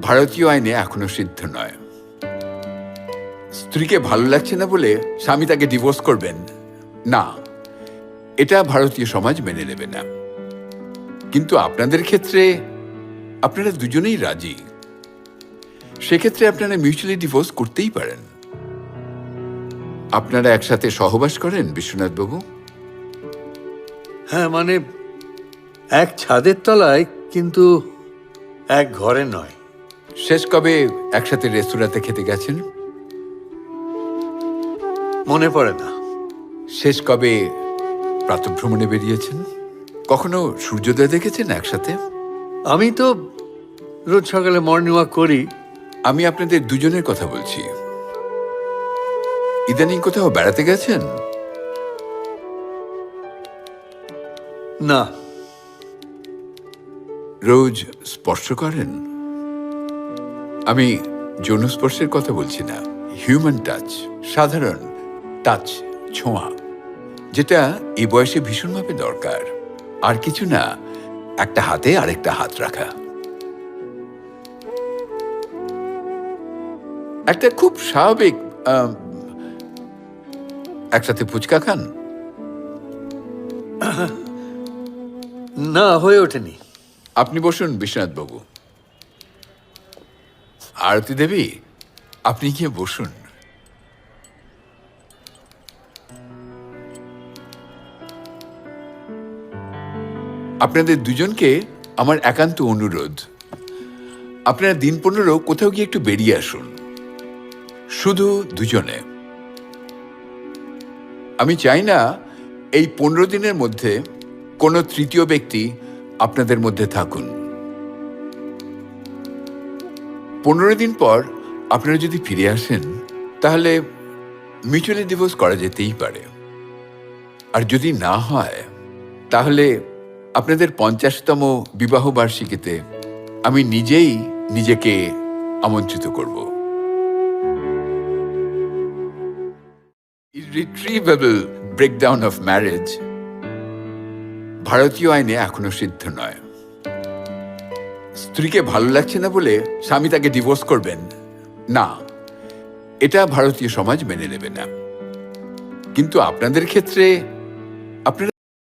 ভারতীয় আইনে এখনো সিদ্ধ নয়। স্ত্রীকে ভালো লাগছে না বলে স্বামী তাকে ডিভোর্স করবেন না, এটা ভারতীয় সমাজ মেনে নেবে না। কিন্তু আপনাদের ক্ষেত্রে আপনারা দুজনেই রাজি, সেক্ষেত্রে আপনারা মিউচুয়ালি ডিভোর্স করতেই পারেন। আপনারা একসাথে সহবাস করেন বিশ্বনাথ বাবু? হ্যাঁ, মানে এক ছাদের তলায়, কিন্তু এক ঘরে নয়। শেষ কবে একসাথে রেস্তোরাঁতে খেতে গেছেন? মনে পড়ে না। শেষ কবে প্রাতঃভ্রমণে বেরিয়েছেন? কখনো সূর্যোদয় দেখেছেন একসাথে? আমি তো রোজ সকালে মর্নিং ওয়াক করি। আমি আপনাদের দুজনের কথা বলছি। ইদানিং কোথাও বেড়াতে গেছেন? না। রোজ স্পর্শ করেন? আমি যৌন স্পর্শের কথা বলছি না, হিউম্যান টাচ, সাধারণ টাচ, ছোঁয়া, যেটা এই বয়সে ভীষণভাবে দরকার। আর কিছু না, একটা হাতে আরেকটা হাত রাখা। একটা খুব স্বাভাবিক। একসাথে ফুচকা খান? না, হয়ে ওঠেনি। আপনি বসুন বিশ্বনাথ বাবু। আরতি দেবী, আপনি গিয়ে বসুন। আপনাদের দুজনকে আমার একান্ত অনুরোধ, আপনারা দিন 15 কোথাও গিয়ে একটু বেরিয়ে আসুন, শুধু দুজনে। আমি চাই না এই 15 দিনের মধ্যে কোনো তৃতীয় ব্যক্তি আপনাদের মধ্যে থাকুন। 15 দিন পর আপনারা যদি ফিরে আসেন, তাহলে মিউচুয়ালি ডিভোর্স করা যেতেই পারে। আর যদি না হয়, তাহলে আপনাদের 50তম বিবাহ বার্ষিকীতে আমি নিজেই নিজেকে আমন্ত্রিত করব। ইররিট্রিভেবল ব্রেকডাউন অফ ম্যারেজ ভারতীয় আইনে এখনো সিদ্ধ নয়। স্ত্রীকে ভালো লাগছে না বলে স্বামী তাকে ডিভোর্স করবেন না, এটা ভারতীয় সমাজ মেনে নেবে না। কিন্তু আপনাদের ক্ষেত্রে আপনারা